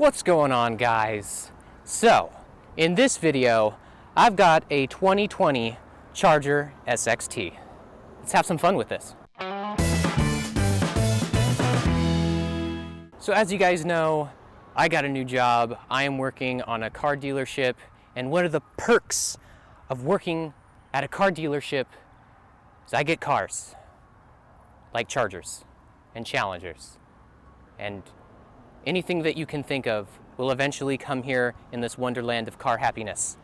What's going on, guys? So, in this video, I've got a 2020 Charger SXT. Let's have some fun with this. So as you guys know, I got a new job. I am working on a car dealership, and one of the perks of working at a car dealership is I get cars, like Chargers and Challengers, and anything that you can think of will eventually come here in this wonderland of car happiness.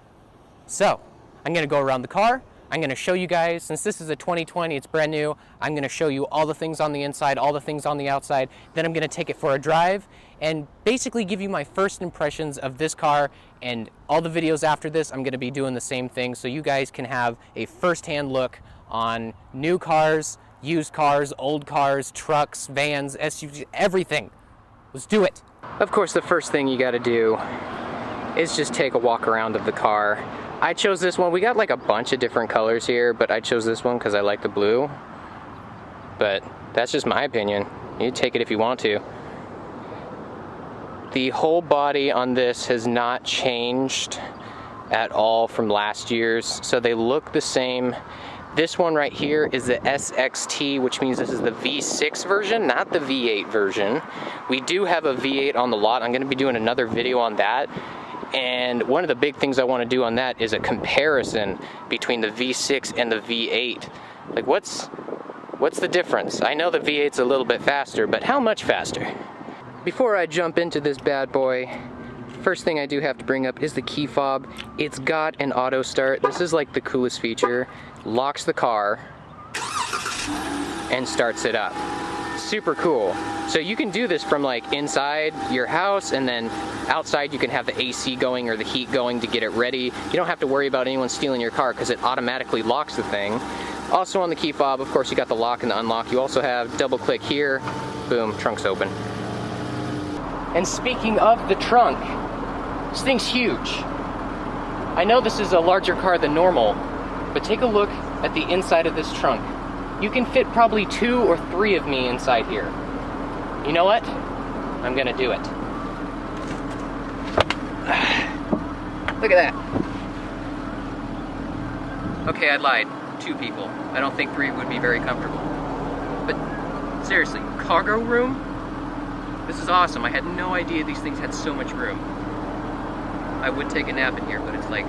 So, I'm gonna go around the car. I'm gonna show you guys, since this is a 2020, it's brand new, I'm gonna show you all the things on the inside, all the things on the outside. Then I'm gonna take it for a drive and basically give you my first impressions of this car, and all the videos after this, I'm gonna be doing the same thing so you guys can have a first-hand look on new cars, used cars, old cars, trucks, vans, SUVs, everything. Let's do it. Of course, the first thing you gotta do is just take a walk around of the car. I chose this one. We got like a bunch of different colors here, but I chose this one because I like the blue. But that's just my opinion. You take it if you want to. The whole body on this has not changed at all from last year's, so they look the same. This one right here is the SXT, which means this is the V6 version, not the V8 version. We do have a V8 on the lot. I'm going to be doing another video on that. And one of the big things I want to do on that is a comparison between the V6 and the V8. Like, what's the difference? I know the V8's a little bit faster, but how much faster? Before I jump into this bad boy, first thing I do have to bring up is the key fob. It's got an auto start. This is like the coolest feature. Locks the car and starts it up. Super cool. So you can do this from like inside your house, and then outside you can have the AC going or the heat going to get it ready. You don't have to worry about anyone stealing your car because it automatically locks the thing. Also on the key fob, of course, you got the lock and the unlock. You also have double click here, boom, trunk's open. And speaking of the trunk, this thing's huge. I know this is a larger car than normal, but take a look at the inside of this trunk. You can fit probably 2 or 3 of me inside here. You know what? I'm gonna do it. Look at that. Okay, I lied. 2 people. I don't think 3 would be very comfortable. But seriously, cargo room? This is awesome. I had no idea these things had so much room. I would take a nap in here, but it's like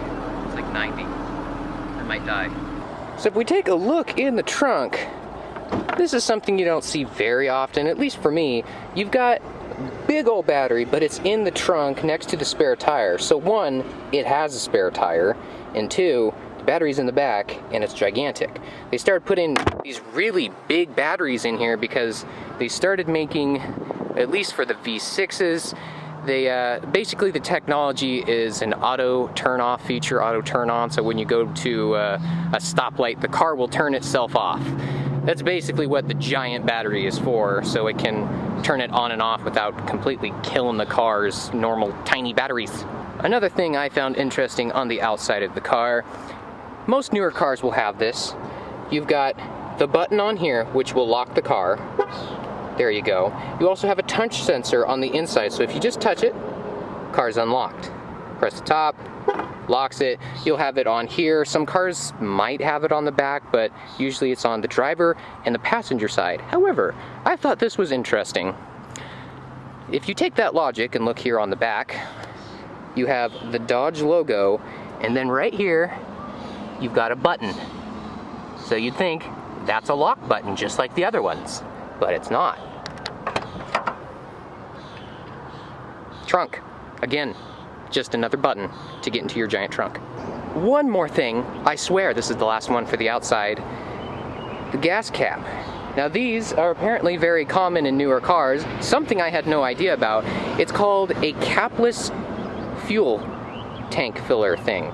90. I might die. So if we take a look in the trunk, this is something you don't see very often, at least for me. You've got big old battery, but it's in the trunk next to the spare tire. So 1, it has a spare tire, and 2, the battery's in the back and it's gigantic. They started putting these really big batteries in here because they started making, at least for the V6s, basically the technology is an auto turn off feature, auto turn on, so when you go to a stoplight, the car will turn itself off. That's basically what the giant battery is for, so it can turn it on and off without completely killing the car's normal tiny batteries. Another thing I found interesting on the outside of the car, most newer cars will have this. You've got the button on here, which will lock the car. There you go. You also have a touch sensor on the inside, so if you just touch it, car's unlocked. Press the top, locks it. You'll have it on here. Some cars might have it on the back, but usually it's on the driver and the passenger side. However, I thought this was interesting. If you take that logic and look here on the back, you have the Dodge logo, and then right here, you've got a button. So you'd think that's a lock button, just like the other ones, but it's not. Trunk. Again, just another button to get into your giant trunk. One more thing, I swear this is the last one for the outside. The gas cap. Now these are apparently very common in newer cars, something I had no idea about. It's called a capless fuel tank filler thing.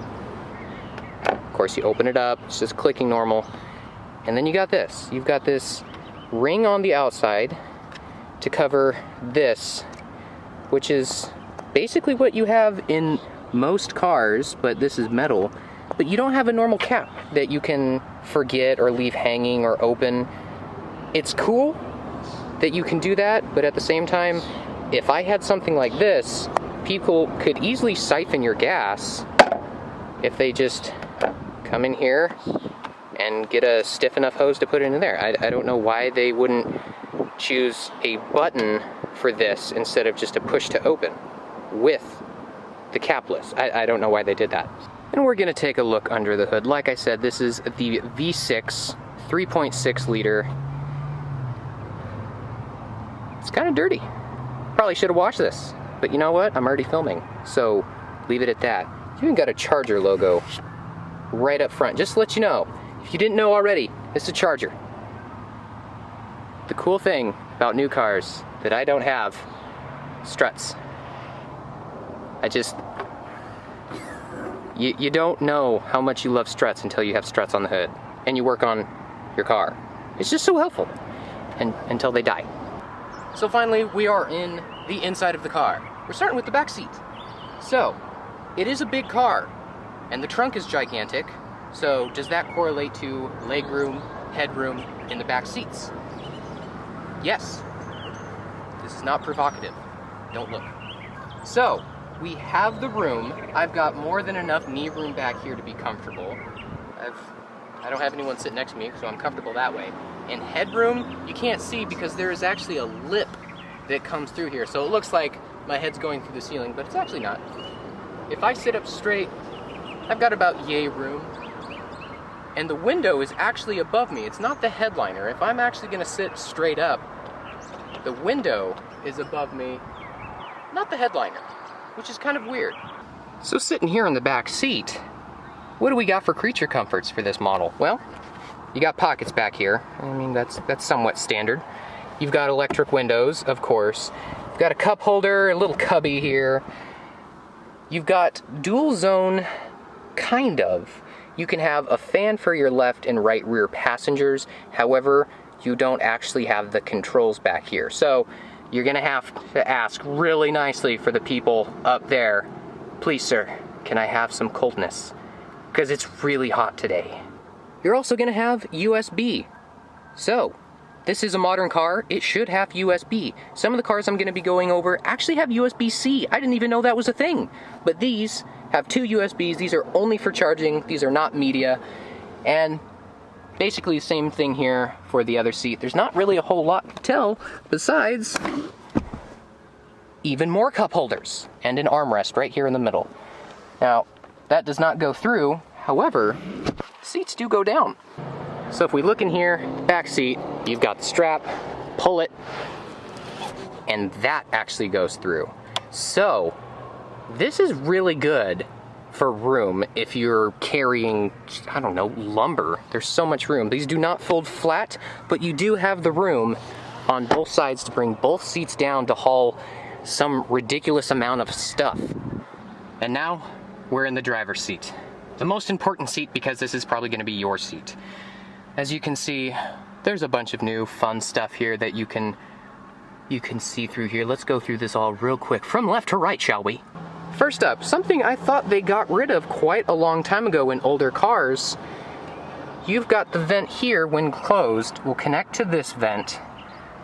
Of course, you open it up, it's just clicking normal. And then you got this. You've got this ring on the outside to cover this, which is basically what you have in most cars, but this is metal. But you don't have a normal cap that you can forget or leave hanging or open. It's cool that you can do that, but at the same time, if I had something like this, people could easily siphon your gas if they just come in here and get a stiff enough hose to put it in there. I don't know why they wouldn't choose a button for this instead of just a push to open with the capless. I don't know why they did that. And we're gonna take a look under the hood. Like I said, this is the V6 3.6 liter. It's kind of dirty. Probably should have washed this, but you know what? I'm already filming, so leave it at that. You even got a Charger logo right up front, just to let you know. If you didn't know already, it's a Charger. The cool thing about new cars that I don't have, struts. You don't know how much you love struts until you have struts on the hood and you work on your car. It's just so helpful, and until they die. So finally, we are in the inside of the car. We're starting with the back seat. So, it is a big car, and the trunk is gigantic. So, does that correlate to legroom, headroom in the back seats? Yes. This is not provocative. Don't look. So, we have the room. I've got more than enough knee room back here to be comfortable. I don't have anyone sit next to me, so I'm comfortable that way. And headroom, you can't see because there is actually a lip that comes through here. So it looks like my head's going through the ceiling, but it's actually not. If I sit up straight, I've got about yay room. And the window is actually above me. It's not the headliner. If I'm actually gonna sit straight up, the window is above me, not the headliner, which is kind of weird. So sitting here in the back seat, what do we got for creature comforts for this model? Well, you got pockets back here. I mean, that's somewhat standard. You've got electric windows, of course. You've got a cup holder, a little cubby here. You've got dual zone, kind of. You can have a fan for your left and right rear passengers. However, you don't actually have the controls back here. So you're gonna have to ask really nicely for the people up there, please sir, can I have some coldness? Because it's really hot today. You're also gonna have USB. So, this is a modern car, it should have USB. Some of the cars I'm gonna be going over actually have USB-C. I didn't even know that was a thing. But these have 2 USBs, these are only for charging, these are not media. And basically the same thing here for the other seat. There's not really a whole lot to tell besides even more cup holders and an armrest right here in the middle. Now, that does not go through, however, seats do go down. So if we look in here, back seat, you've got the strap, pull it, and that actually goes through. So, this is really good for room if you're carrying, I don't know, lumber. There's so much room. These do not fold flat, but you do have the room on both sides to bring both seats down to haul some ridiculous amount of stuff. And now, we're in the driver's seat. The most important seat because this is probably gonna be your seat. As you can see, there's a bunch of new fun stuff here that you can see through here. Let's go through this all real quick from left to right, shall we? First up, something I thought they got rid of quite a long time ago in older cars. You've got the vent here when closed will connect to this vent,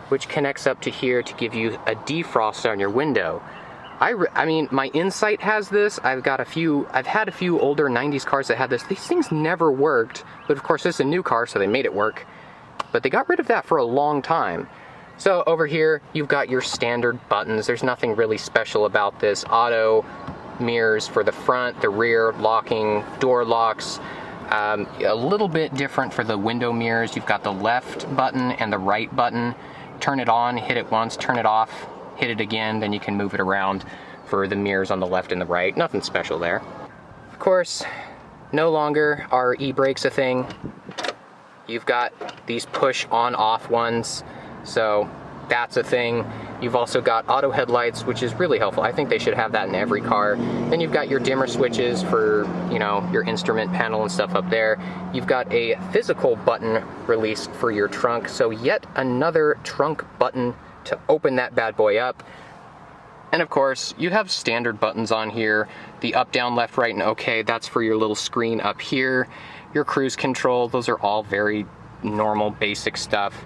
which connects up to here to give you a defrost on your window. I mean, my Insight has this. I've had a few older 90s cars that had this. These things never worked, but of course this is a new car, so they made it work. But they got rid of that for a long time. So over here, you've got your standard buttons. There's nothing really special about this. Auto mirrors for the front, the rear, locking, door locks. A little bit different for the window mirrors. You've got the left button and the right button. Turn it on, hit it once, turn it off, hit it again, then you can move it around for the mirrors on the left and the right. Nothing special there. Of course, no longer are e-brakes a thing. You've got these push on-off ones, so that's a thing. You've also got auto headlights, which is really helpful. I think they should have that in every car. Then you've got your dimmer switches for, you know, your instrument panel and stuff up there. You've got a physical button release for your trunk, so yet another trunk button to open that bad boy up. And of course, you have standard buttons on here. The up, down, left, right, and OK, that's for your little screen up here. Your cruise control, those are all very normal, basic stuff.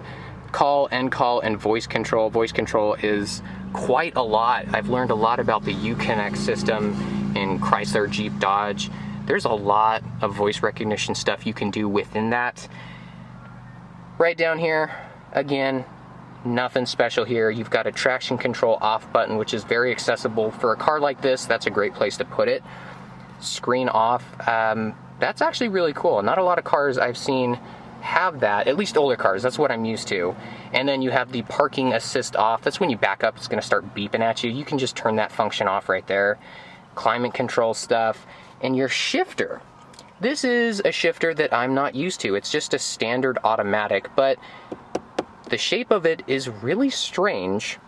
Call, end call, and voice control. Voice control is quite a lot. I've learned a lot about the Uconnect system in Chrysler, Jeep, Dodge. There's a lot of voice recognition stuff you can do within that. Right down here, again, nothing special here. You've got a traction control off button, which is very accessible. For a car like this, that's a great place to put it. Screen off, that's actually really cool. Not a lot of cars I've seen have that, at least older cars. That's what I'm used to. And then you have the parking assist off. That's when you back up, it's gonna start beeping at you. You can just turn that function off right there. Climate control stuff. And your shifter. This is a shifter that I'm not used to. It's just a standard automatic, but the shape of it is really strange.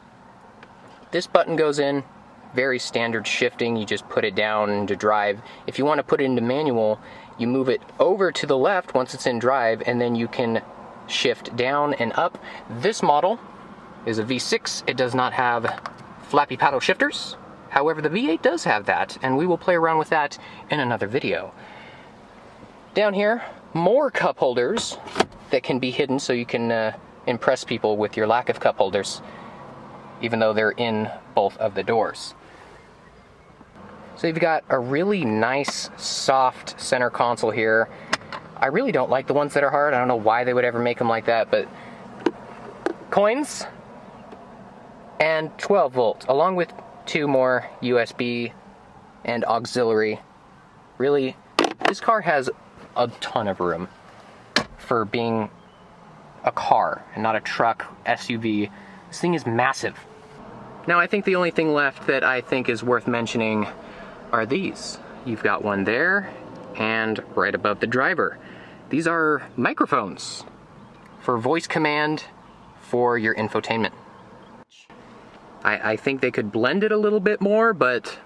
This button goes in, very standard shifting. You just put it down into drive. If you want to put it into manual, you move it over to the left once it's in drive, and then you can shift down and up. This model is a V6. It does not have flappy paddle shifters. However, the V8 does have that, and we will play around with that in another video. Down here, more cup holders that can be hidden so you can impress people with your lack of cup holders, even though they're in both of the doors. So you've got a really nice, soft center console here. I really don't like the ones that are hard. I don't know why they would ever make them like that, but coins and 12 volt, along with 2 more USB and auxiliary. Really, this car has a ton of room for being a car and not a truck, SUV. This thing is massive. Now I think the only thing left that I think is worth mentioning are these. You've got one there and right above the driver. These are microphones for voice command for your infotainment. I think they could blend it a little bit more, but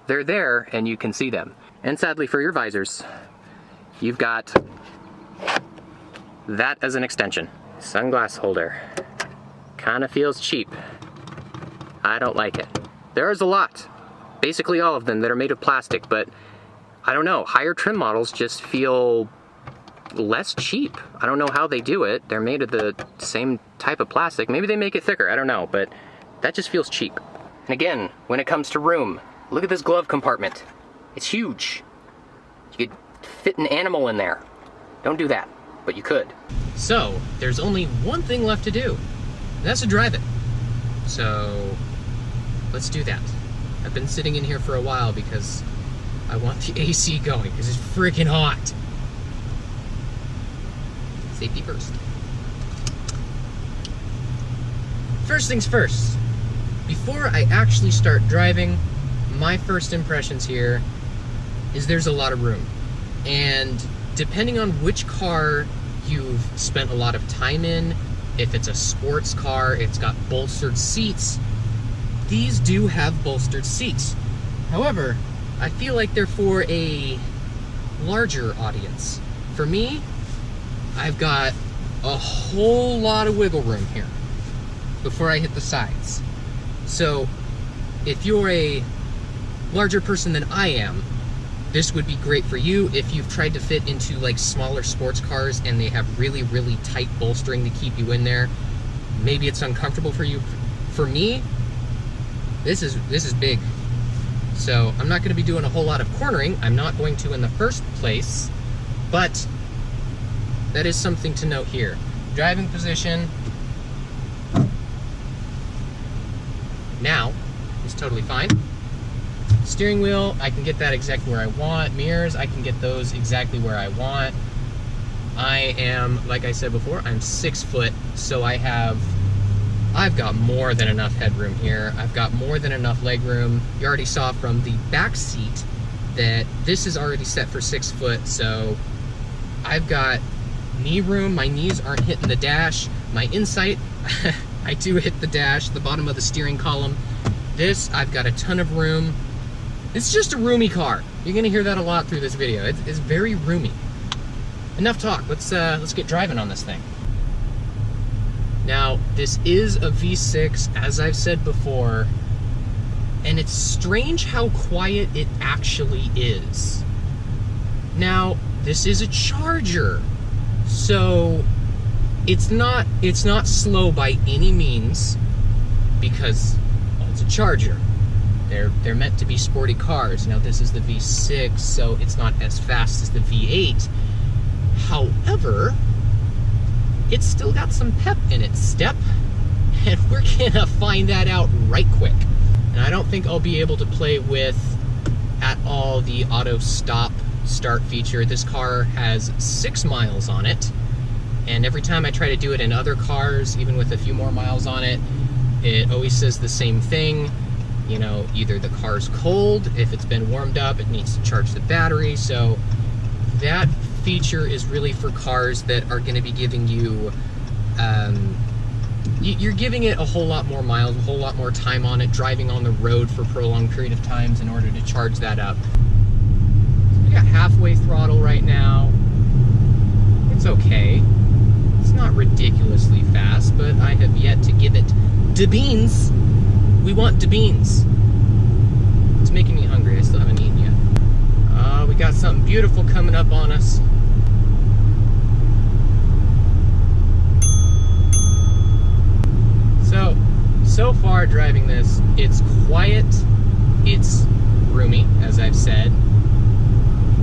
they're there and you can see them. And sadly for your visors, you've got that as an extension. Sunglass holder. Kinda feels cheap. I don't like it. There's a lot, basically all of them, that are made of plastic, but I don't know, higher trim models just feel less cheap. I don't know how they do it. They're made of the same type of plastic. Maybe they make it thicker, I don't know, but that just feels cheap. And again, when it comes to room, look at this glove compartment. It's huge. You could fit an animal in there. Don't do that, but you could. So, there's only one thing left to do, and that's to drive it. So, let's do that. I've been sitting in here for a while because I want the AC going, because it's freaking hot. Safety first. First things first. Before I actually start driving, my first impressions here is there's a lot of room. And depending on which car you've spent a lot of time in, if it's a sports car, it's got bolstered seats. These do have bolstered seats. However, I feel like they're for a larger audience. For me, I've got a whole lot of wiggle room here before I hit the sides. So, if you're a larger person than I am, this would be great for you. If you've tried to fit into like smaller sports cars and they have really, really tight bolstering to keep you in there, maybe it's uncomfortable for you. For me, this is big. So I'm not going to be doing a whole lot of cornering. I'm not going to in the first place, but that is something to note here. Driving position now is totally fine. Steering wheel, I can get that exactly where I want. Mirrors, I can get those exactly where I want. I am, like I said before, I'm 6 foot, so I've got more than enough headroom here. I've got more than enough leg room. You already saw from the back seat that this is already set for 6 foot, so I've got knee room. My knees aren't hitting the dash. My insight, I do hit the dash, the bottom of the steering column. This, I've got a ton of room. It's just a roomy car. You're gonna hear that a lot through this video. It's very roomy. Enough talk, let's get driving on this thing. Now, this is a V6, as I've said before, and it's strange how quiet it actually is. Now, this is a Charger, so it's not slow by any means, because, well, it's a Charger. They're meant to be sporty cars. Now this is the V6, so it's not as fast as the V8. However, it's still got some pep in its step, and we're gonna find that out right quick. And I don't think I'll be able to play with at all the auto stop start feature. This car has 6 miles on it, and every time I try to do it in other cars, even with a few more miles on it, it always says the same thing. You know, either the car's cold, if it's been warmed up, it needs to charge the battery. So that feature is really for cars that are going to be giving you, you're giving it a whole lot more miles, a whole lot more time on it, driving on the road for a prolonged period of times in order to charge that up. So we got halfway throttle right now. It's okay. It's not ridiculously fast, but I have yet to give it the beans. We want the beans. It's making me hungry. I still haven't eaten yet. We got something beautiful coming up on us. So far driving this, it's quiet, it's roomy, as I've said.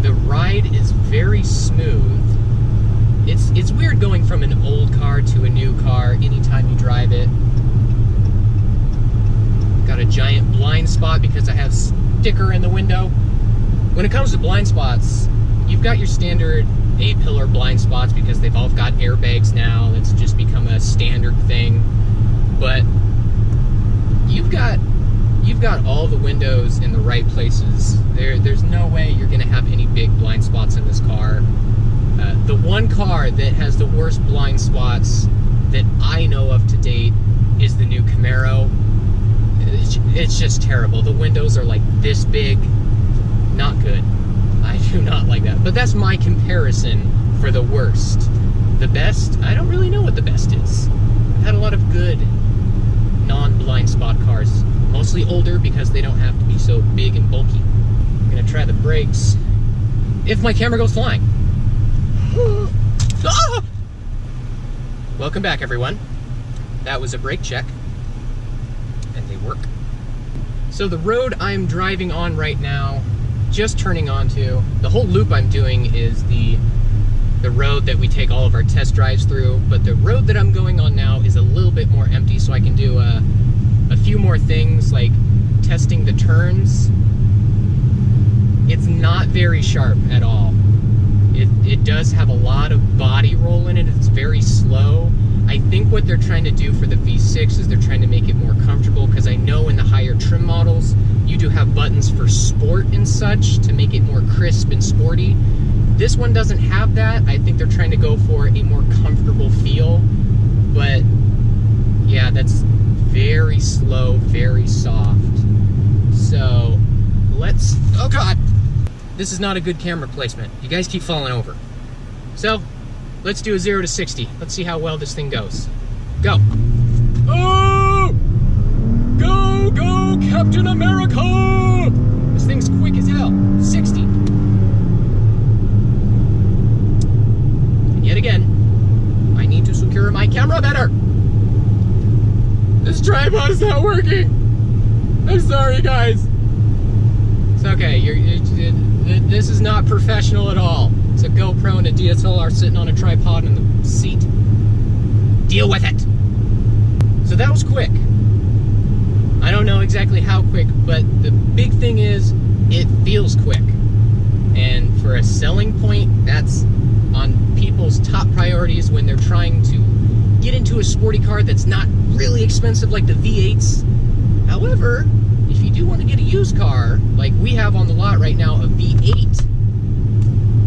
The ride is very smooth. It's weird going from an old car to a new car anytime you drive it. Got a giant blind spot because I have sticker in the window. When it comes to blind spots, you've got your standard A-pillar blind spots because they've all got airbags now. It's just become a standard thing. But you've got all the windows in the right places. There's no way you're gonna have any big blind spots in this car. The one car that has the worst blind spots that I know of to date is the new Camaro. It's just terrible. The windows are like this big. Not good. I do not like that. But that's my comparison for the worst. The best, I don't really know what the best is. I've had a lot of good non-blind spot cars. Mostly older because they don't have to be so big and bulky. I'm gonna try the brakes. If my camera goes flying. Ah! Welcome back, everyone. That was a brake check. And they work. So the road I'm driving on right now, just turning onto, the whole loop I'm doing is the road that we take all of our test drives through, but the road that I'm going on now is a little bit more empty, so I can do a few more things like testing the turns. It's not very sharp at all. It does have a lot of body roll in it. It's very slow. I think what they're trying to do for the V6 is they're trying to make it more comfortable, because I know in the higher trim models, you do have buttons for sport and such to make it more crisp and sporty. This one doesn't have that. I think they're trying to go for a more comfortable feel, but yeah, that's very slow, very soft. So let's, oh God, this is not a good camera placement. You guys keep falling over. So let's do a 0 to 60. Let's see how well this thing goes. Go. Oh! Go, go, Captain America! This thing's quick as hell. 60. And yet again, I need to secure my camera better. This tripod's not working. I'm sorry, guys. It's okay. This is not professional at all. It's a GoPro and a DSLR sitting on a tripod in the seat. Deal with it. So that was quick. I don't know exactly how quick, but the big thing is it feels quick. And for a selling point, that's on people's top priorities when they're trying to get into a sporty car that's not really expensive like the V8s. However, if you do want to get a used car, like we have on the lot right now, a V8.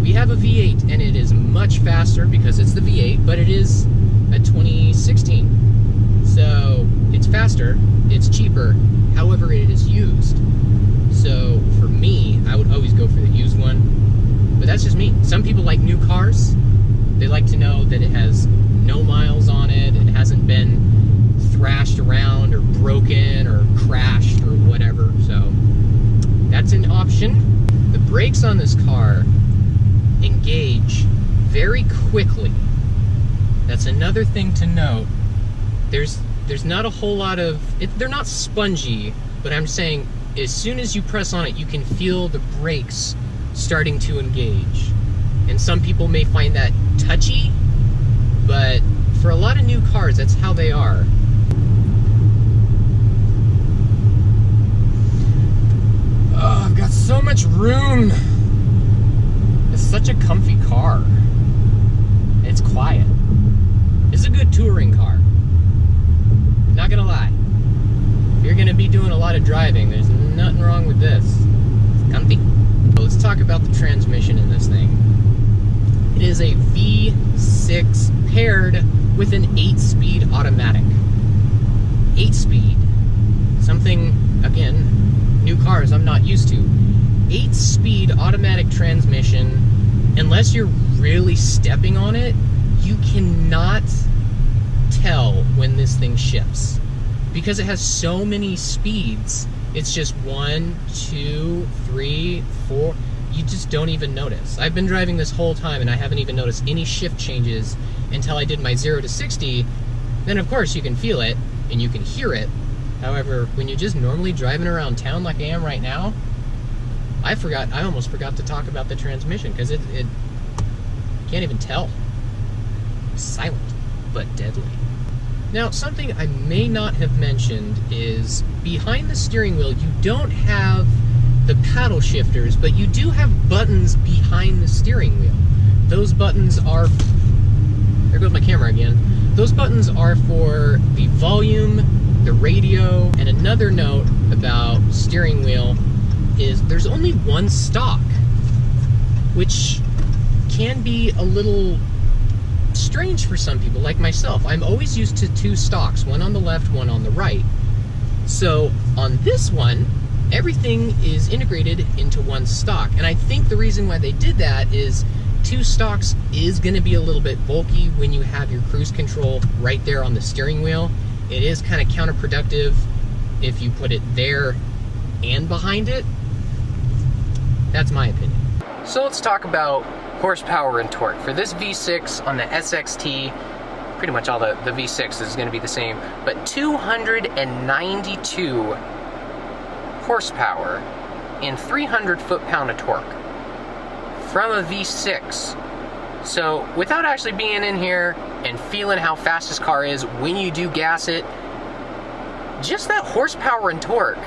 We have a V8 and it is much faster because it's the V8, but it is a 2016. So it's faster, it's cheaper, however it is used. So for me, I would always go for the used one, but that's just me. Some people like new cars. They like to know that it has no miles on it, it hasn't been thrashed around or broken or crashed or whatever. So that's an option. The brakes on this car engage very quickly. That's another thing to note. There's not a whole lot of they're not spongy, but I'm saying as soon as you press on it, you can feel the brakes starting to engage. And some people may find that touchy, but for a lot of new cars, that's how they are. Oh, I've got so much room. It's such a comfy car. It's quiet. It's a good touring car. Not gonna lie. If you're gonna be doing a lot of driving, there's nothing wrong with this. It's comfy. So let's talk about the transmission in this thing. It is a V6 paired with an 8-speed automatic. 8-speed. Something, again, new cars I'm not used to. 8-speed automatic transmission, unless you're really stepping on it, you cannot tell when this thing shifts. Because it has so many speeds, it's just 1, 2, 3, 4. You just don't even notice. I've been driving this whole time and I haven't even noticed any shift changes until I did my 0 to 60. Then of course you can feel it and you can hear it. However, when you're just normally driving around town like I am right now, I almost forgot to talk about the transmission because it can't even tell. Silent, but deadly. Now, something I may not have mentioned is behind the steering wheel, you don't have the paddle shifters, but you do have buttons behind the steering wheel. Those buttons are, there goes my camera again. Those buttons are for the volume, the radio, and another note about steering wheel is there's only one stock, which can be a little strange for some people, like myself. I'm always used to 2 stocks, one on the left, one on the right. So on this one, everything is integrated into one stock. And I think the reason why they did that is 2 stocks is going to be a little bit bulky when you have your cruise control right there on the steering wheel. It is kind of counterproductive if you put it there and behind it. That's my opinion. So let's talk about horsepower and torque. For this V6 on the SXT, pretty much all the V6 is going to be the same, but 292 horsepower and 300 foot-pound of torque from a V6. So without actually being in here and feeling how fast this car is when you do gas it, just that horsepower and torque,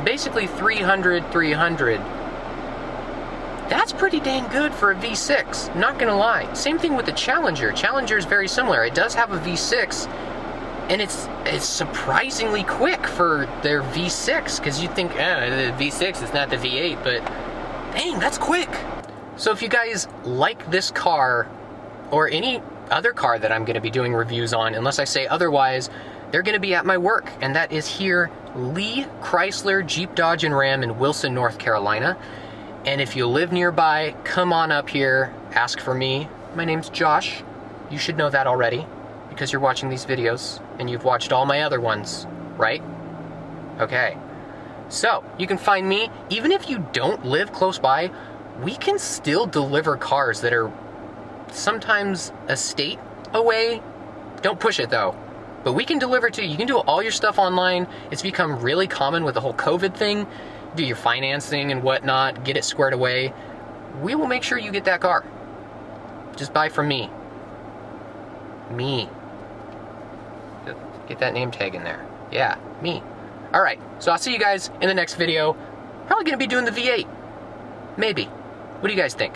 basically 300, that's pretty dang good for a V6, not gonna lie. Same thing with the Challenger. Challenger is very similar. It does have a V6, and it's surprisingly quick for their V6, because you'd think, the V6 is not the V8, but dang, that's quick. So if you guys like this car, or any other car that I'm gonna be doing reviews on, unless I say otherwise, they're gonna be at my work, and that is here, Lee Chrysler Jeep Dodge and Ram in Wilson, North Carolina. And if you live nearby, come on up here, ask for me. My name's Josh. You should know that already, because you're watching these videos, and you've watched all my other ones, right? Okay. So, you can find me, even if you don't live close by, we can still deliver cars that are sometimes a state away. Don't push it though. But we can deliver to you. You can do all your stuff online. It's become really common with the whole COVID thing. Do your financing and whatnot, get it squared away. We will make sure you get that car. Just buy from me. Me. Get that name tag in there. Yeah, me. Alright, so I'll see you guys in the next video. Probably gonna be doing the V8. Maybe. What do you guys think?